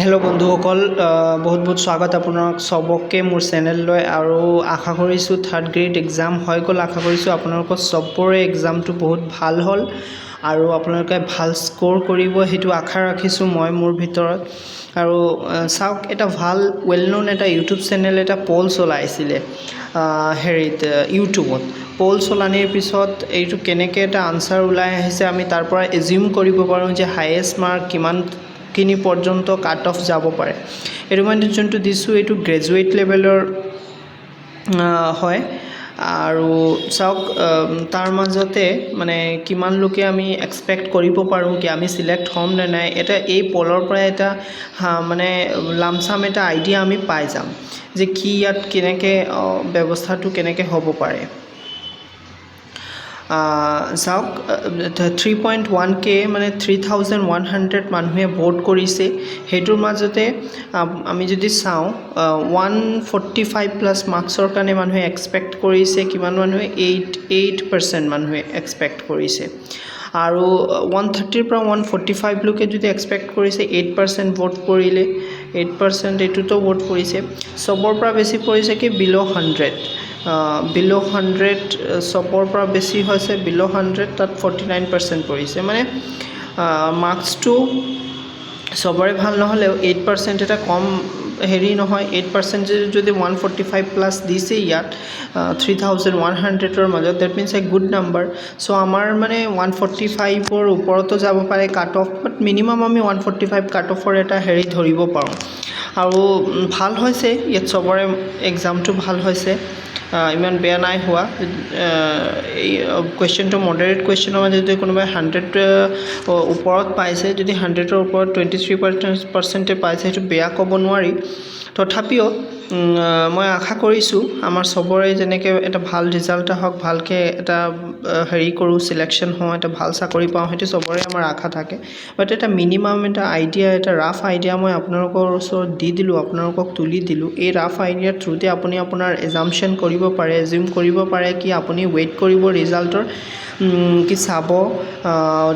Hello' বন্ধুসকল, বহুত বহুত স্বাগত আপোনাক সবকে মোৰ চেনেললৈ। আৰু আশা কৰিছোঁ থাৰ্ড গ্ৰেড এক্সাম হৈ গ'ল। আশা কৰিছোঁ আপোনালোকৰ সবৰে এক্সামটো বহুত ভাল হ'ল আৰু আপোনালোকে ভাল স্ক'ৰ কৰিব, সেইটো আশা ৰাখিছোঁ মই মোৰ ভিতৰত। আৰু চাওক, এটা ভাল ৱেল ন'ন এটা ইউটিউব চেনেল এটা পল চলাইছিলে ইউটিউবত। পল চলানিৰ পিছত এইটো কেনেকৈ এটা আনচাৰ ওলাই আহিছে, আমি তাৰ পৰা এজিউম কৰিব পাৰোঁ যে হায়েষ্ট মাৰ্ক কিমানখিনি পৰ্যন্ত কাট অফ যাব পাৰে। এইটো মই যোনটো দিছোঁ এইটো গ্ৰেজুৱেট লেভেলৰ হয়। আৰু চাওক, তাৰ মাজতে মানে কিমান লোকে আমি এক্সপেক্ট কৰিব পাৰোঁ কি আমি চিলেক্ট হ'ম নে নাই, এটা এই পলৰ পৰা এটা মানে লামচাম এটা আইডিয়া আমি পাই যাম যে কি ইয়াত কেনেকৈ ব্যৱস্থাটো কেনেকৈ হ'ব পাৰে। চাওক, 3.1K মানে 3100 মানুহে ভোট কৰিছে। সেইটোৰ মাজতে আমি যদি চাওঁ 145+ মাৰ্কছৰ কাৰণে মানুহে এক্সপেক্ট কৰিছে। কিমান মানুহে 8% মানুহে এক্সপেক্ট কৰিছে। আৰু 130 পৰা 145 লোকে যদি এক্সপেক্ট কৰিছে 8% ভোট পৰিলে। 8% এইটোতো ভোট পৰিছে। চবৰ পৰা বেছি পৰিছে কি বিল' 100। বিল' 100 চবৰ পৰা বেছি হৈছে বিল' 100, তাত 49% পৰিছে। মানে মাৰ্কছটো চবৰে ভাল নহ'লেও 8% এটা কম হেৰি নহয়। 8% যদি 145+ দিছে ইয়াত 3100ৰ মাজত, date means a good number. So' আমাৰ মানে 145ৰ ওপৰতো যাব পাৰে কাট অফ, বাট মিনিমাম আমি 145 কাট অফৰ এটা হেৰি ধৰিব পাৰোঁ। আৰু ভাল হৈছে ইয়াত চবৰে এক্সামটো ভাল হৈছে, ইমান বেয়া নাই হোৱা। এই কুৱেশ্যনটো মডাৰেট কুৱেশ্যনৰ মাজত যদি কোনোবাই 100 ওপৰত পাইছে, যদি 100ৰ ওপৰত 23% পাইছে, সেইটো বেয়া ক'ব নোৱাৰি। তথাপিও মই আশা কৰিছোঁ আমাৰ চবৰে যেনেকৈ এটা ভাল ৰিজাল্ট আহক, ভালকৈ এটা হেৰি কৰোঁ, চিলেকশ্যন হওঁ, এটা ভাল চাকৰি পাওঁ, সেইটো চবৰে আমাৰ আশা থাকে। বাট এটা মিনিমাম এটা আইডিয়া, এটা ৰাফ আইডিয়া মই আপোনালোকৰ ওচৰত দি দিলোঁ, আপোনালোকক তুলি দিলোঁ। এই ৰাফ আইডিয়াৰ থ্ৰুতে আপুনি আপোনাৰ এজাম্পশ্যন কৰিব পাৰে, এজিউম কৰিব পাৰে কি আপুনি ৱেইট কৰিব ৰিজাল্টৰ, কি চাব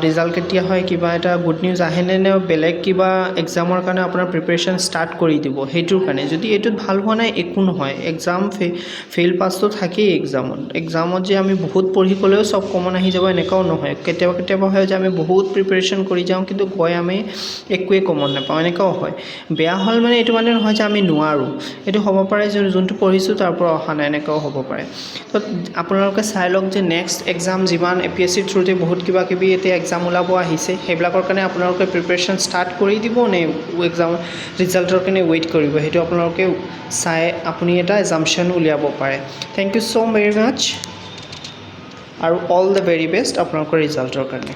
ৰিজাল্ট কেতিয়া হয়, কিবা এটা গুড নিউজ আহেনে নে বেলেগ কিবা এক্সামৰ কাৰণে আপোনাৰ প্ৰিপেৰেশ্যন ষ্টাৰ্ট কৰি দিব। সেইটোৰ কাৰণে যদি এইটোত ভাল হোৱা নাই একো নহয়, এক্সাম ফেইল পাছটো থাকেই এক্সামত যে আমি বহুত পঢ়ি গ'লেও চব কমন আহি যাব এনেকুৱাও নহয়। কেতিয়াবা হয় যে আমি বহুত প্ৰিপেৰেশ্যন কৰি যাওঁ কিন্তু গৈ আমি একোৱেই কমন নাপাওঁ, এনেকুৱাও হয়। বেয়া হ'ল মানে এইটো মানে নহয় যে আমি নোৱাৰোঁ, এইটো হ'ব পাৰে যে যোনটো পঢ়িছোঁ তাৰ পৰা অহা নাই, এনেকুৱাও হ'ব পাৰে। তো আপোনালোকে চাই লওক যে নেক্সট এক্সাম যিমান APSCৰ থ্ৰুতে বহুত কিবা কিবি এতিয়া এক্সাম ওলাব আহিছে, সেইবিলাকৰ কাৰণে আপোনালোকে প্ৰিপেৰেশ্যন ষ্টাৰ্ট কৰি দিব নে এক্সাম ৰিজাল্টৰ কাৰণে ৱেইট কৰিব, সেইটো আপোনালোকে চাই আপুনি এটা এজাম্পশ্যন উলিয়াব পাৰে। থেংক ইউ ছ' ভেৰি মাছ আৰু অল দ্য ভেৰি বেষ্ট আপোনালোকৰ ৰিজাল্টৰ কাৰণে।